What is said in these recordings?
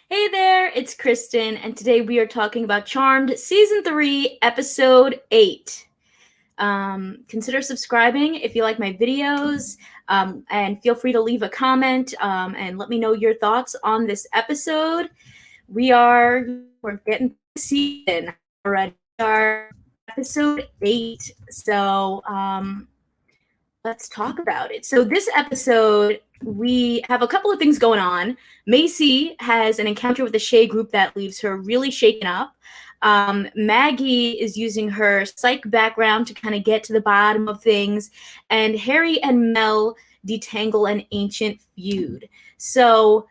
Hey there, it's Kristen, and today we are talking about Charmed Season 3, Episode 8. Consider subscribing if you like my videos, and feel free to leave a comment and let me know your thoughts on this episode. We're getting to the season already. We are Episode 8, so let's talk about it. So this episode, we have a couple of things going on. Macy has an encounter with the Shea Group that leaves her really shaken up. Maggie is using her psych background to kind of get to the bottom of things. And Harry and Mel detangle an ancient feud. So,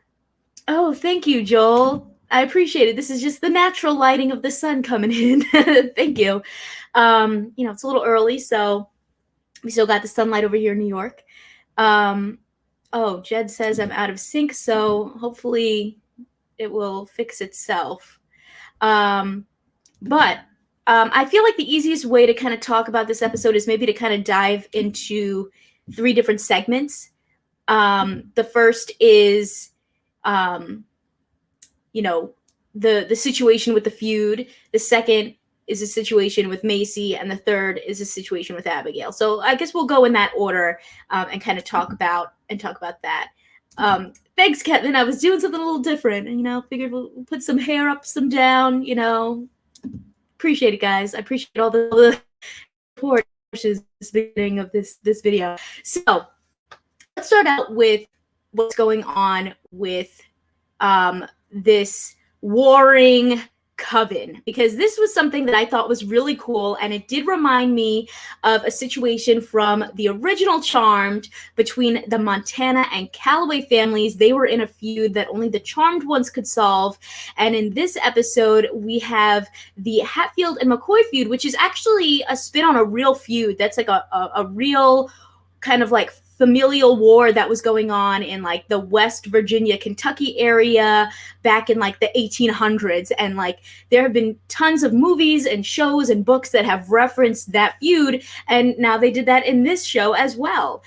oh, thank you, Joel. I appreciate it. This is just the natural lighting of the sun coming in. Thank you. It's a little early, so we still got the sunlight over here in New York. Jed says I'm out of sync, so hopefully it will fix itself. I feel like the easiest way to kind of talk about this episode is maybe to kind of dive into 3 different segments. The first is, the situation with the feud. The second is a situation with Macy, and the third is a situation with Abigail. So I guess we'll go in that order and kind of talk about that. Thanks, Kevin. I was doing something a little different, and figured we'll put some hair up, some down. Appreciate it, guys. I appreciate all the support this beginning of this video. So let's start out with what's going on with this warring coven, because this was something that I thought was really cool, and it did remind me of a situation from the original Charmed between the Montana and Calloway families. They were in a feud that only the Charmed ones could solve, and in this episode we have the Hatfield and McCoy feud, which is actually a spin on a real feud. That's like a real kind of like familial war that was going on in like the West Virginia, Kentucky area back in like the 1800s. And like there have been tons of movies and shows and books that have referenced that feud. And now they did that in this show as well.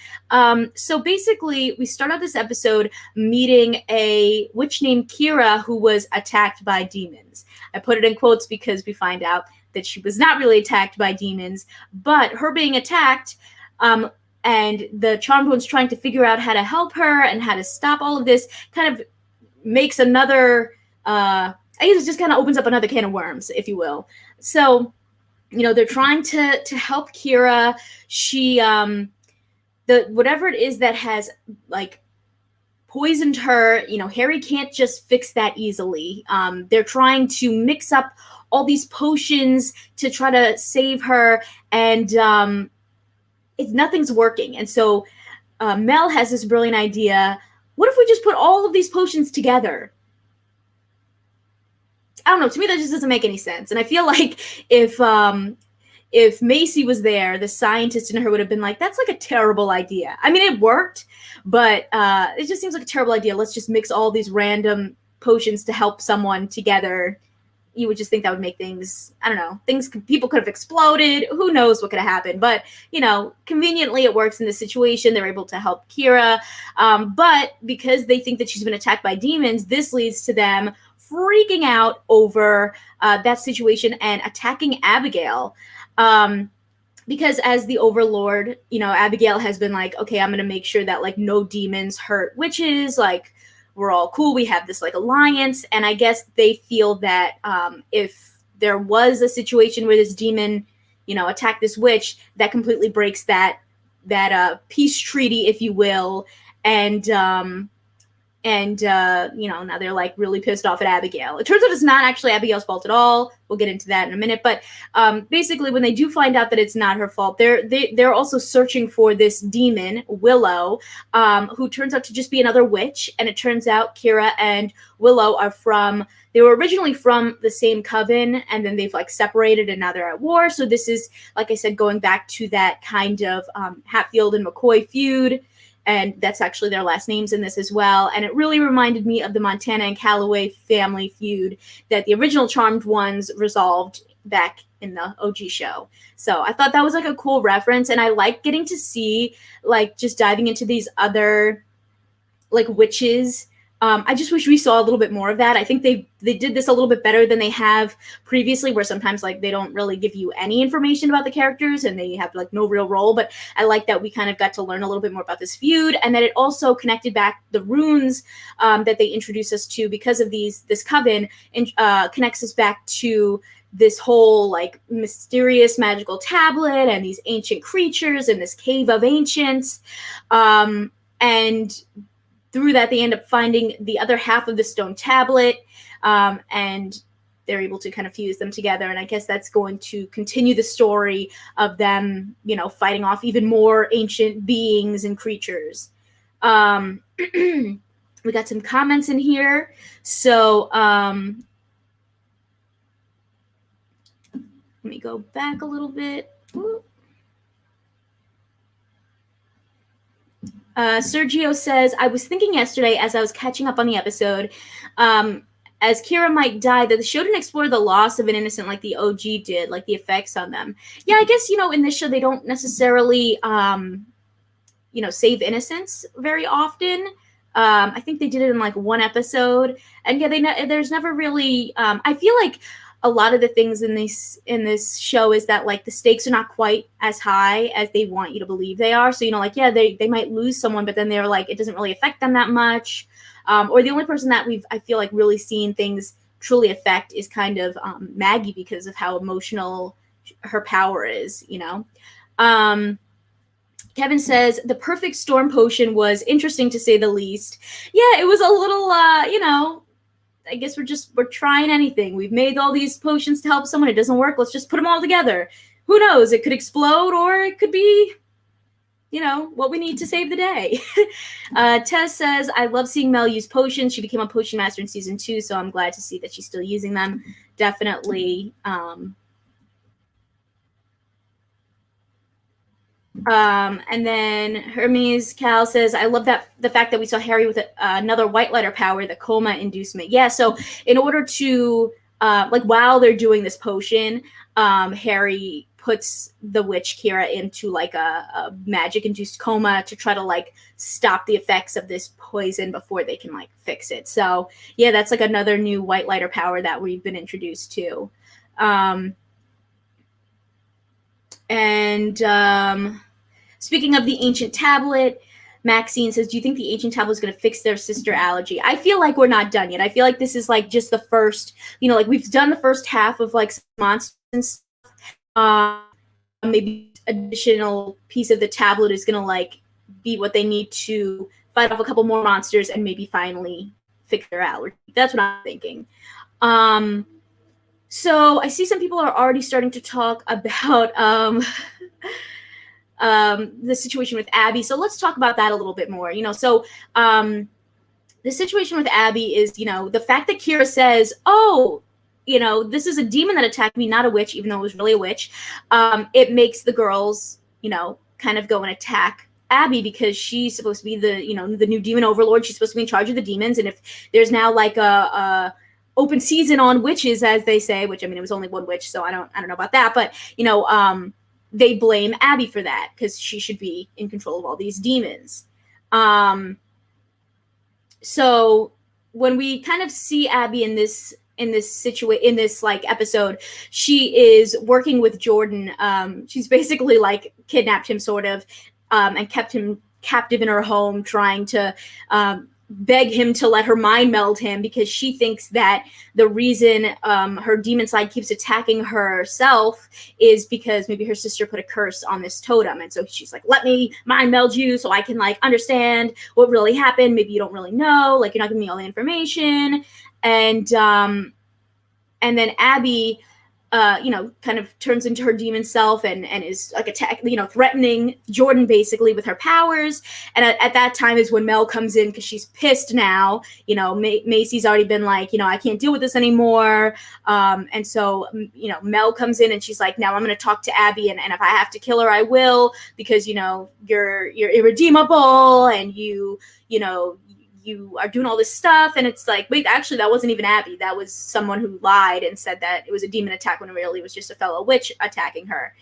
So basically we start out this episode meeting a witch named Kira who was attacked by demons. I put it in quotes because we find out that she was not really attacked by demons, but her being attacked, and the Charmed ones trying to figure out how to help her and how to stop all of this kind of makes another, I guess it just kind of opens up another can of worms, if you will. So, they're trying to help Kira. She, whatever it is that has like poisoned her, Harry can't just fix that easily. They're trying to mix up all these potions to try to save her, and nothing's working. And so Mel has this brilliant idea. What if we just put all of these potions together? I don't know. To me, that just doesn't make any sense. And I feel like if Macy was there, the scientist in her would have been like, that's like a terrible idea. I mean, it worked, but it just seems like a terrible idea. Let's just mix all these random potions to help someone together. You would just think that would make things, I don't know, people could have exploded. Who knows what could have happened? But, conveniently it works in this situation. They're able to help Kira. But because they think that she's been attacked by demons, this leads to them freaking out over that situation and attacking Abigail. Because as the overlord, Abigail has been like, okay, I'm going to make sure that like no demons hurt witches, like, we're all cool. We have this like alliance. And I guess they feel that if there was a situation where this demon, attacked this witch, that completely breaks that peace treaty, if you will. And now they're like really pissed off at Abigail. It turns out it's not actually Abigail's fault at all. We'll get into that in a minute. But basically, when they do find out that it's not her fault, they're also searching for this demon, Willow, who turns out to just be another witch. And it turns out Kira and Willow they were originally from the same coven, and then they've like separated, and now they're at war. So this is, like I said, going back to that kind of Hatfield and McCoy feud. And that's actually their last names in this as well. And it really reminded me of the Montana and Calloway family feud that the original Charmed ones resolved back in the OG show. So I thought that was like a cool reference. And I like getting to see, like, just diving into these other like witches I just wish we saw a little bit more of that. I think they did this a little bit better than they have previously, where sometimes like they don't really give you any information about the characters and they have like no real role. But I like that we kind of got to learn a little bit more about this feud, and that it also connected back the runes that they introduced us to because of this coven, and connects us back to this whole like mysterious magical tablet and these ancient creatures in this cave of ancients, and through that, they end up finding the other half of the stone tablet, and they're able to kind of fuse them together. And I guess that's going to continue the story of them, fighting off even more ancient beings and creatures. We got some comments in here. So let me go back a little bit. Sergio says, I was thinking yesterday as I was catching up on the episode, as Kira might die, that the show didn't explore the loss of an innocent like the OG did, like the effects on them. Yeah, I guess, in this show, they don't necessarily, save innocents very often. I think they did it in like one episode. And yeah, there's never really, I feel like a lot of the things in this show is that like the stakes are not quite as high as they want you to believe they are. So, they might lose someone, but then they're like, it doesn't really affect them that much. Or the only person that I feel like really seen things truly affect is kind of Maggie, because of how emotional her power is, Kevin says the perfect storm potion was interesting to say the least. Yeah, it was a little, I guess we're trying anything. We've made all these potions to help someone. It doesn't work. Let's just put them all together. Who knows? It could explode, or it could be, what we need to save the day. Tess says, I love seeing Mel use potions. She became a potion master in season 2, so I'm glad to see that she's still using them. Definitely. And then Hermes Cal says, I love the fact that we saw Harry with another whitelighter power, the coma inducement. Yeah, so in order to, while they're doing this potion, Harry puts the witch Kira into like a magic-induced coma to try to like stop the effects of this poison before they can like fix it. So yeah, that's like another new whitelighter power that we've been introduced to. Speaking of the ancient tablet, Maxine says, do you think the ancient tablet is going to fix their sister allergy? I feel like we're not done yet. I feel like this is like just the first, like we've done the first half of like monsters and stuff. Maybe additional piece of the tablet is going to like be what they need to fight off a couple more monsters and maybe finally fix their allergy. That's what I'm thinking. So I see some people are already starting to talk about the situation with Abby. So let's talk about that a little bit more. So the situation with Abby is, the fact that Kira says, oh, this is a demon that attacked me, not a witch, even though it was really a witch. It makes the girls, kind of go and attack Abby, because she's supposed to be the new demon overlord. She's supposed to be in charge of the demons. And if there's now like a open season on witches, as they say, which it was only one witch, so I don't know about that, but they blame Abby for that because she should be in control of all these demons. So when we kind of see Abby in this like episode, she is working with Jordan. She's basically like kidnapped him sort of, and kept him captive in her home, trying to beg him to let her mind meld him, because she thinks that the reason her demon side keeps attacking herself is because maybe her sister put a curse on this totem. And so she's like, let me mind meld you so I can like understand what really happened. Maybe you don't really know, like you're not giving me all the information. And then Abby kind of turns into her demon self and is like threatening Jordan basically with her powers. And at that time is when Mel comes in, because she's pissed now. Macy's already been like, I can't deal with this anymore. And so, Mel comes in and she's like, now I'm going to talk to Abby, and if I have to kill her, I will, because, you're irredeemable, and you are doing all this stuff. And it's like, wait, actually, that wasn't even Abby. That was someone who lied and said that it was a demon attack when it really was just a fellow witch attacking her.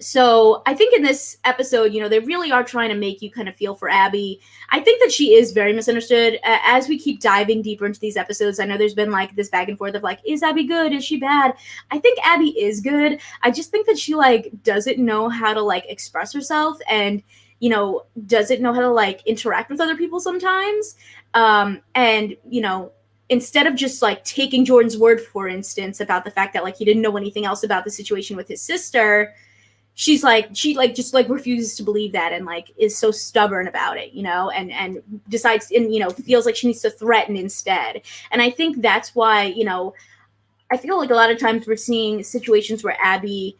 So I think in this episode, they really are trying to make you kind of feel for Abby. I think that she is very misunderstood. As we keep diving deeper into these episodes, I know there's been like this back and forth of like, is Abby good? Is she bad? I think Abby is good. I just think that she like doesn't know how to like express herself and, doesn't know how to like interact with other people sometimes. And, instead of just like taking Jordan's word, for instance, about the fact that like he didn't know anything else about the situation with his sister, she just refuses to believe that and like is so stubborn about it, and decides and feels like she needs to threaten instead. And I think that's why, I feel like a lot of times we're seeing situations where Abby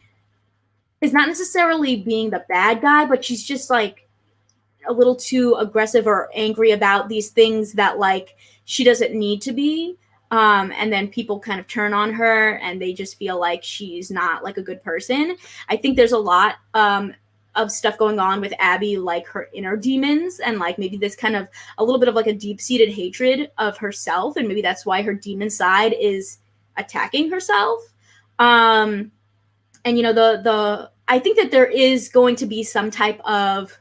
is not necessarily being the bad guy, but she's just like a little too aggressive or angry about these things that like she doesn't need to be. And then people kind of turn on her and they just feel like she's not like a good person. I think there's a lot of stuff going on with Abby, like her inner demons and like maybe this kind of a little bit of like a deep-seated hatred of herself. And maybe that's why her demon side is attacking herself. And, I think that there is going to be some type of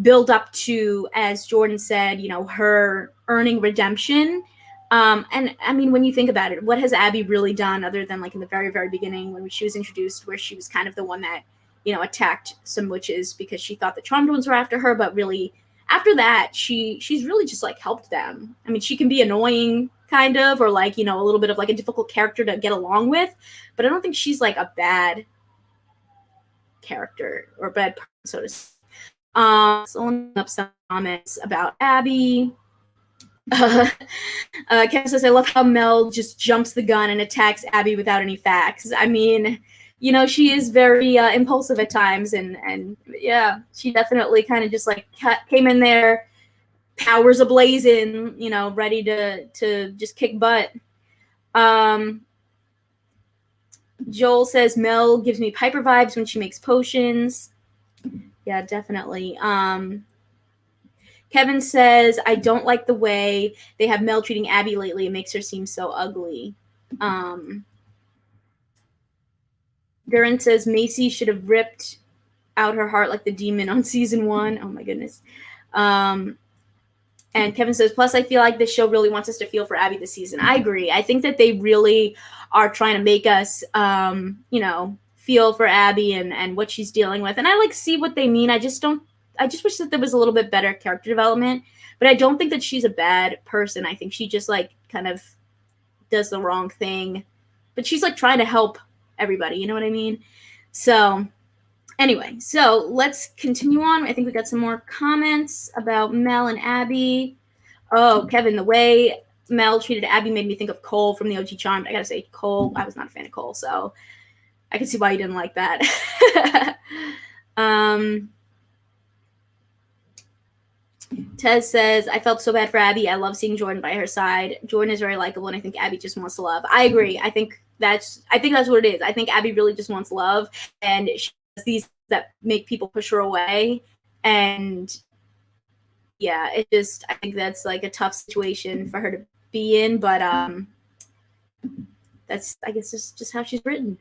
build up to, as Jordan said, her earning redemption. And I mean, when you think about it, what has Abby really done other than like in the very, very beginning when she was introduced, where she was kind of the one that, attacked some witches because she thought the charmed ones were after her, but really after that, she's really just like helped them. I mean, she can be annoying kind of, or like, a little bit of like a difficult character to get along with, but I don't think she's like a bad character or bad person, so to speak. So let me up some comments about Abby. Kevin says, I love how Mel just jumps the gun and attacks Abby without any facts. I mean, she is very impulsive at times, and yeah, she definitely kind of just like came in there, powers ablazing, ready to just kick butt. Joel says, Mel gives me Piper vibes when she makes potions. Yeah, definitely. Kevin says, I don't like the way they have Mel treating Abby lately. It makes her seem so ugly. Duran says, Macy should have ripped out her heart like the demon on season 1. Oh, my goodness. And Kevin says, plus, I feel like this show really wants us to feel for Abby this season. I agree. I think that they really are trying to make us, feel for Abby and what she's dealing with. And I, like, see what they mean. I just wish that there was a little bit better character development. But I don't think that she's a bad person. I think she just, like, kind of does the wrong thing. But she's, like, trying to help everybody. You know what I mean? So, anyway. So, let's continue on. I think we got some more comments about Mel and Abby. Oh, Kevin, the way Mel treated Abby made me think of Cole from the OG Charmed. I gotta say, Cole, I was not a fan of Cole. So, I can see why you didn't like that. Tez says, I felt so bad for Abby. I love seeing Jordan by her side. Jordan is very likable, and I think Abby just wants to love. I agree. I think that's what it is. I think Abby really just wants love, and she has these that make people push her away. And yeah, I think that's like a tough situation for her to be in, but that's, I guess, just how she's written.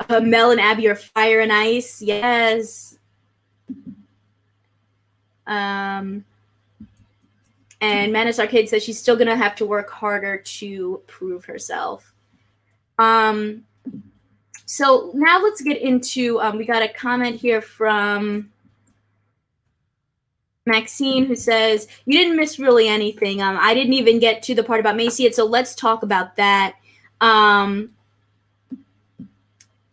Mel and Abby are fire and ice. Yes. And Menace Arcade says she's still going to have to work harder to prove herself. So now let's get into, we got a comment here from Maxine who says, you didn't miss really anything. I didn't even get to the part about Macy yet, so let's talk about that.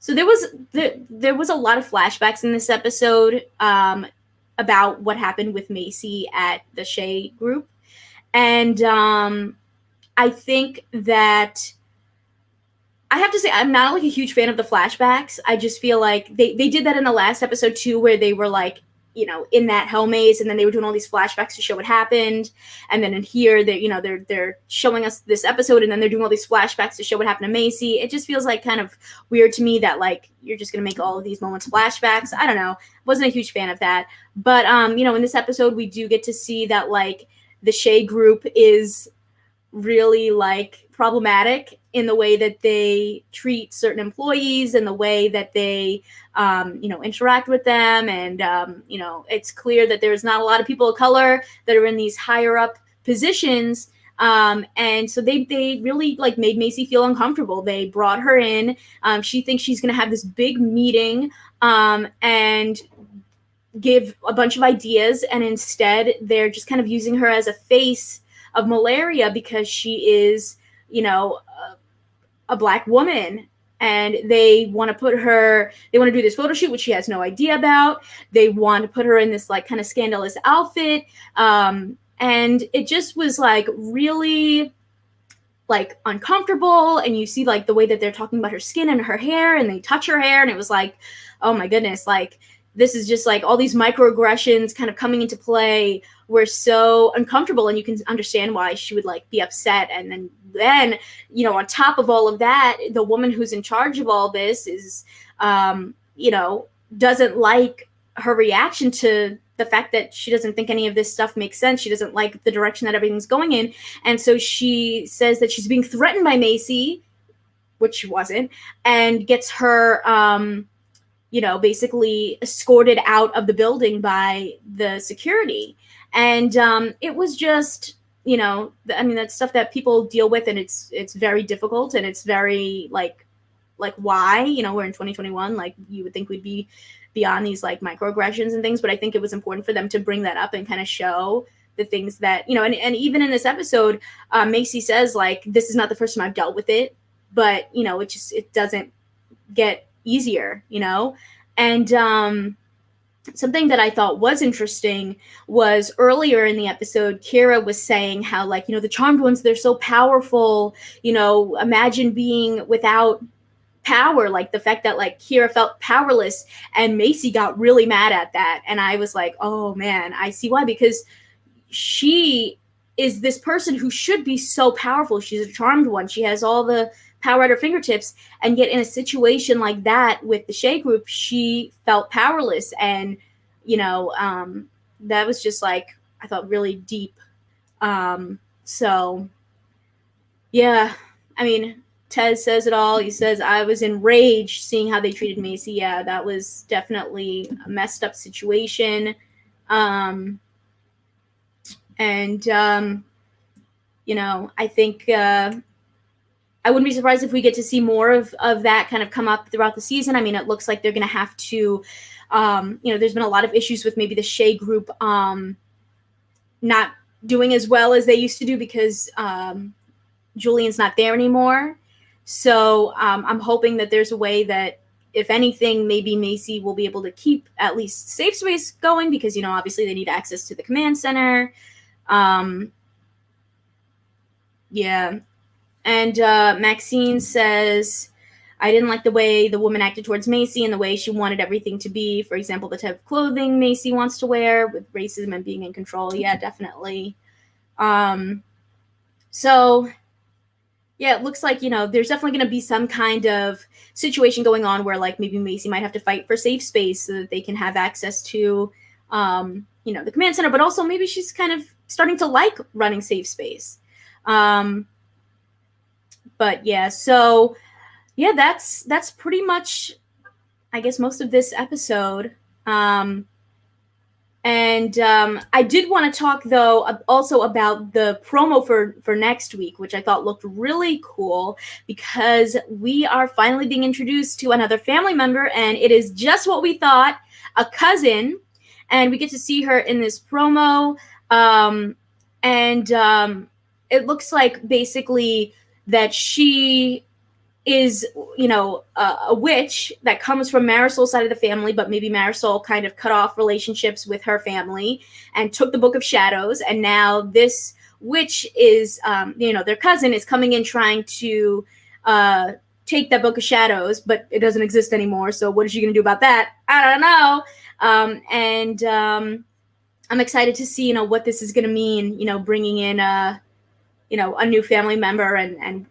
So there was a lot of flashbacks in this episode about what happened with Macy at the Shea Group. And I think that I have to say I'm not like a huge fan of the flashbacks. I just feel like they did that in the last episode too, where they were like, in that hell maze, and then they were doing all these flashbacks to show what happened. And then in here, they're showing us this episode, and then they're doing all these flashbacks to show what happened to Macy. It just feels like kind of weird to me that like you're just gonna make all of these moments flashbacks. I don't know. Wasn't a huge fan of that. But in this episode, we do get to see that like the Shea Group is really like problematic in the way that they treat certain employees and the way that they, interact with them. And, it's clear that there's not a lot of people of color that are in these higher up positions. And so they really like made Macy feel uncomfortable. They brought her in. She thinks she's going to have this big meeting, and give a bunch of ideas. And instead they're just kind of using her as a face of malaria because she is, a Black woman. And they want to do this photo shoot, which she has no idea about. They want to put her in this like kind of scandalous outfit. And it just was like really like uncomfortable. And you see like the way that they're talking about her skin and her hair, and they touch her hair. And it was like, oh my goodness, like this is just like all these microaggressions kind of coming into play were so uncomfortable. And you can understand why she would like be upset. And then, on top of all of that, the woman who's in charge of all this is, doesn't like her reaction to the fact that she doesn't think any of this stuff makes sense. She doesn't like the direction that everything's going in. And so she says that she's being threatened by Macy, which she wasn't, and gets her, basically escorted out of the building by the security. And it was just, that's stuff that people deal with, and it's very difficult, and it's very like why, we're in 2021, like you would think we'd be beyond these like microaggressions and things, but I think it was important for them to bring that up and kind of show the things that, and even in this episode, Macy says like, this is not the first time I've dealt with it, but it doesn't get easier, and something that I thought was interesting was earlier in the episode, Kira was saying how like, the charmed ones, they're so powerful, imagine being without power, like the fact that like Kira felt powerless, and Macy got really mad at that. And I was like, oh man, I see why, because she is this person who should be so powerful. She's a charmed one. She has all the power at her fingertips, and yet in a situation like that with the Shea Group, she felt powerless. And that was just like, I thought really deep. So yeah, I mean, Tez says it all. He says, I was enraged seeing how they treated Macy. Yeah, that was definitely a messed up situation. I think I wouldn't be surprised if we get to see more of that kind of come up throughout the season. I mean, it looks like they're going to have to, there's been a lot of issues with maybe the Shea Group not doing as well as they used to do because Julian's not there anymore. So I'm hoping that there's a way that, if anything, maybe Macy will be able to keep at least safe space going because, obviously they need access to the command center. Yeah. And Maxine says, I didn't like the way the woman acted towards Macy and the way she wanted everything to be. For example, the type of clothing Macy wants to wear with racism and being in control. Yeah, definitely. So, yeah, it looks like, there's definitely going to be some kind of situation going on where, like, maybe Macy might have to fight for safe space so that they can have access to, the command center. But also maybe she's kind of starting to like running safe space. But yeah, so yeah, that's pretty much, I guess, most of this episode. I did want to talk though also about the promo for next week, which I thought looked really cool because we are finally being introduced to another family member, and it is just what we thought, a cousin, and we get to see her in this promo. It looks like basically that she is, a witch that comes from Marisol's side of the family, but maybe Marisol kind of cut off relationships with her family and took the Book of Shadows. And now this witch is, their cousin is coming in trying to take that Book of Shadows, but it doesn't exist anymore. So what is she going to do about that? I don't know. I'm excited to see, what this is going to mean, bringing in a new family member and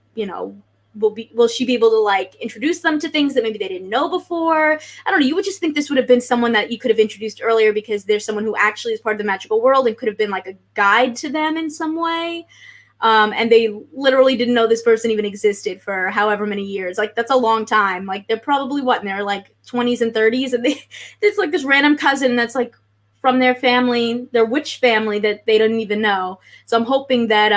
will she be able to like introduce them to things that maybe they didn't know before? I don't know. You would just think this would have been someone that you could have introduced earlier because there's someone who actually is part of the magical world and could have been like a guide to them in some way. And they literally didn't know this person even existed for however many years. Like, that's a long time. Like, they're probably in their like 20s and 30s, and there's like this random cousin that's like from their family, their witch family, that they didn't even know. So I'm hoping that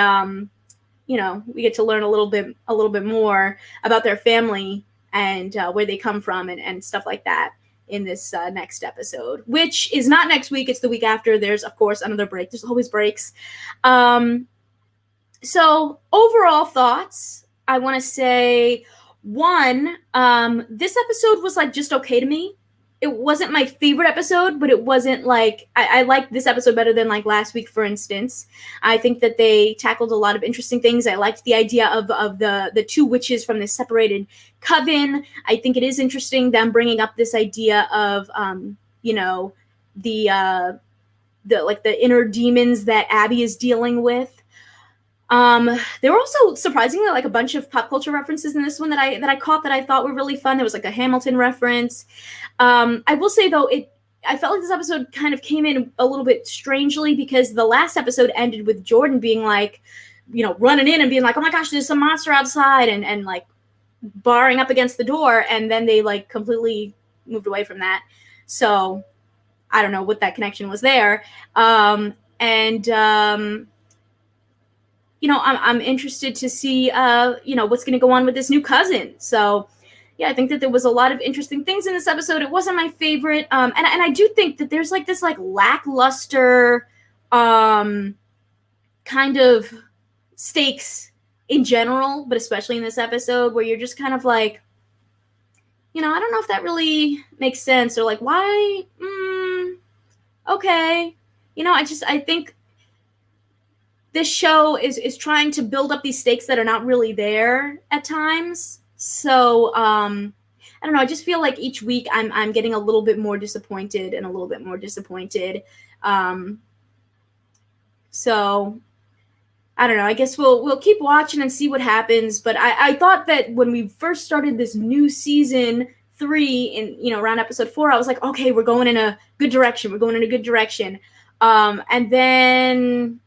we get to learn a little bit more about their family and where they come from and stuff like that in this next episode, which is not next week. It's the week after. There's, of course, another break. There's always breaks. So overall thoughts, I want to say, one, this episode was like just okay to me. It wasn't my favorite episode, but it wasn't like, I liked this episode better than like last week, for instance. I think that they tackled a lot of interesting things. I liked the idea of the two witches from this separated coven. I think it is interesting them bringing up this idea of, the inner demons that Abby is dealing with. There were also surprisingly like a bunch of pop culture references in this one that I caught that I thought were really fun. There was like a Hamilton reference. I will say though, I felt like this episode kind of came in a little bit strangely because the last episode ended with Jordan being like, running in and being like, oh my gosh, there's some monster outside, and like barring up against the door, and then they like completely moved away from that. So I don't know what that connection was there. I'm interested to see, what's going to go on with this new cousin. So, yeah, I think that there was a lot of interesting things in this episode. It wasn't my favorite. And I do think that there's like this like lackluster kind of stakes in general, but especially in this episode where you're just kind of like, I don't know if that really makes sense, or like, why? Okay. I think this show is trying to build up these stakes that are not really there at times. So I don't know. I just feel like each week I'm getting a little bit more disappointed and a little bit more disappointed. So I don't know. I guess we'll keep watching and see what happens. But I thought that when we first started this new season 3 in around episode 4, I was like, okay, we're going in a good direction. And then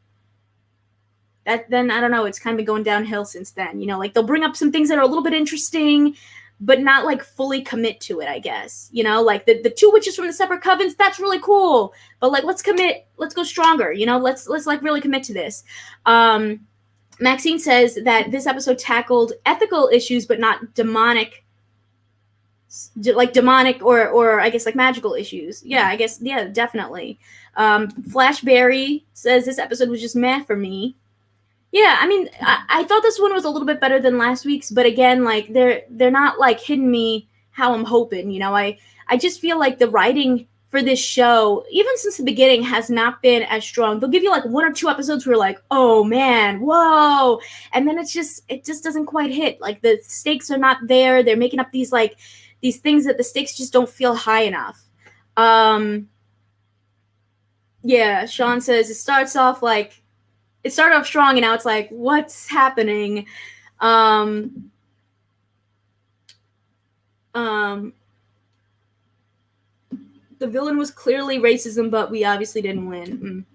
I don't know, it's kind of been going downhill since then. Like they'll bring up some things that are a little bit interesting, but not like fully commit to it, I guess. Like the two witches from the separate covens, that's really cool. But like, let's go stronger. Let's like really commit to this. Maxine says that this episode tackled ethical issues, but not demonic or I guess like magical issues. Yeah, I guess, yeah, definitely. Flashberry says this episode was just meh for me. Yeah, I mean, I thought this one was a little bit better than last week's, but again, like they're not like hitting me how I'm hoping. I just feel like the writing for this show, even since the beginning, has not been as strong. They'll give you like 1 or 2 episodes where you're like, oh man, whoa, and then it just doesn't quite hit. Like the stakes are not there. They're making up these things that the stakes just don't feel high enough. Yeah, Sean says it started off strong and now it's like, what's happening? The villain was clearly racism, but we obviously didn't win.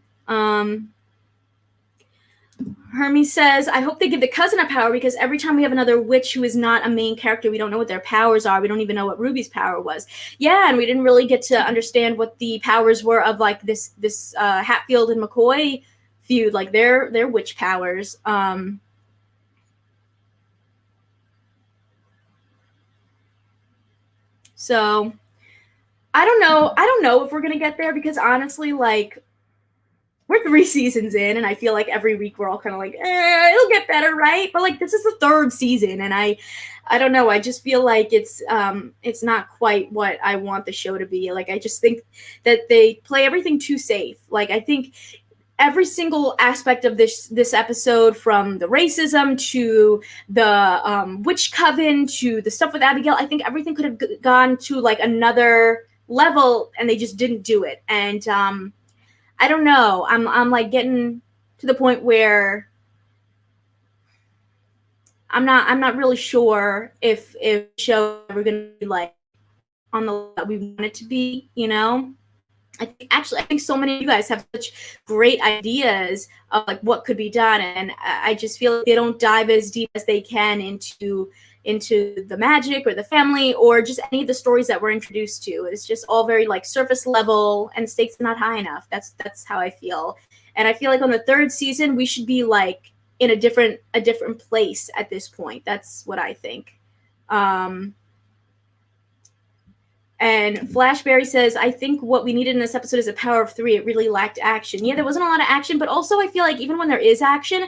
Hermes says, I hope they give the cousin a power, because every time we have another witch who is not a main character, we don't know what their powers are. We don't even know what Ruby's power was. Yeah, and we didn't really get to understand what the powers were of like this Hatfield and McCoy feud, like their witch powers. So I don't know if we're gonna get there, because honestly, like, we're 3 seasons in, and I feel like every week we're all kind of like, it'll get better, right? But like, this is the 3rd season, and I don't know. I just feel like it's not quite what I want the show to be. Like, I just think that they play everything too safe. Like, I think every single aspect of this episode, from the racism to the witch coven to the stuff with Abigail, I think everything could have gone to like another level, and they just didn't do it. And I don't know. I'm like getting to the point where I'm not really sure if the show ever gonna be like on the level that we want it to be. I think so many of you guys have such great ideas of like what could be done, and I just feel like they don't dive as deep as they can into the magic or the family or just any of the stories that we're introduced to. It's just all very like surface level, and stakes are not high enough. That's how I feel, and I feel like on the third season we should be like in a different place at this point. That's what I think. And Flashberry says, I think what we needed in this episode is a power of three. It really lacked action. Yeah, there wasn't a lot of action, but also I feel like even when there is action,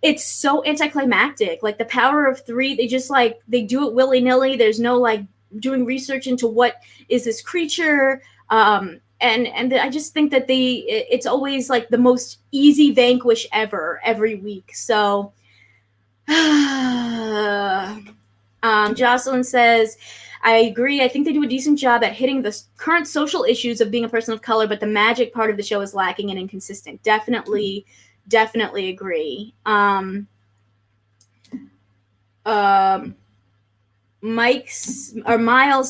it's so anticlimactic. Like the power of three, they just like, they do it willy-nilly. There's no like doing research into what is this creature. And I just think that it's always like the most easy vanquish ever every week. So Jocelyn says, I agree. I think they do a decent job at hitting the current social issues of being a person of color, but the magic part of the show is lacking and inconsistent. Definitely agree. Miles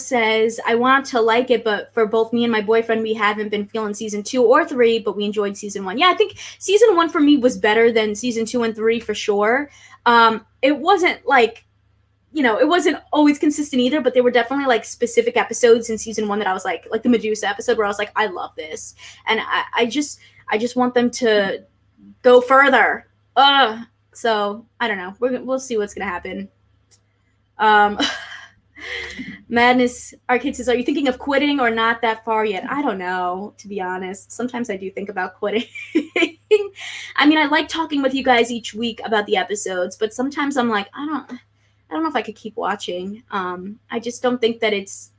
says, I want to like it, but for both me and my boyfriend, we haven't been feeling season 2 or 3, but we enjoyed season 1. Yeah, I think season 1 for me was better than season 2 and 3 for sure. It wasn't like, it wasn't always consistent either, but there were definitely like specific episodes in season 1 that I was like the Medusa episode where I was like, I love this. And I just want them to go further. So I don't know. We'll see what's going to happen. Madness Arcade says, are you thinking of quitting or not that far yet? I don't know, to be honest. Sometimes I do think about quitting. I mean, I like talking with you guys each week about the episodes, but sometimes I'm like, I don't know if I could keep watching. I just don't think that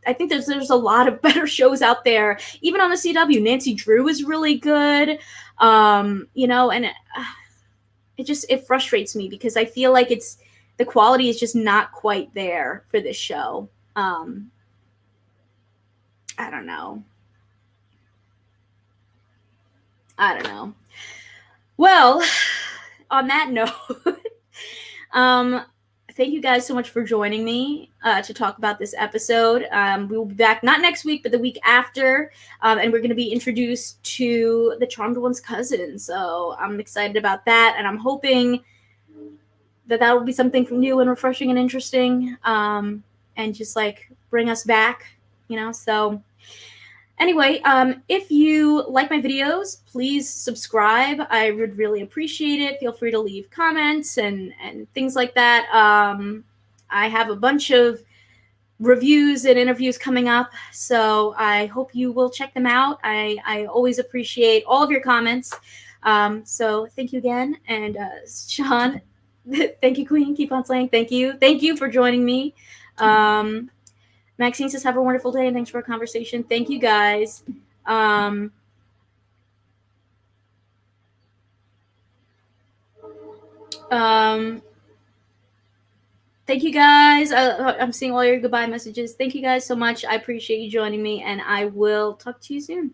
I think there's a lot of better shows out there. Even on the CW, Nancy Drew is really good. And it frustrates me because I feel like the quality is just not quite there for this show. I don't know. Well, on that note, thank you guys so much for joining me to talk about this episode. We will be back not next week, but the week after, and we're going to be introduced to the Charmed One's cousin. So I'm excited about that, and I'm hoping that will be something new and refreshing and interesting, and just like bring us back, So anyway, if you like my videos, please subscribe. I would really appreciate it. Feel free to leave comments and things like that. I have a bunch of reviews and interviews coming up, so I hope you will check them out. I always appreciate all of your comments. So thank you again. And Sean, thank you, Queen. Keep on slaying. Thank you. Thank you for joining me. Maxine says, have a wonderful day and thanks for a conversation. Thank you, guys. Thank you, guys. I'm seeing all your goodbye messages. Thank you guys so much. I appreciate you joining me, and I will talk to you soon.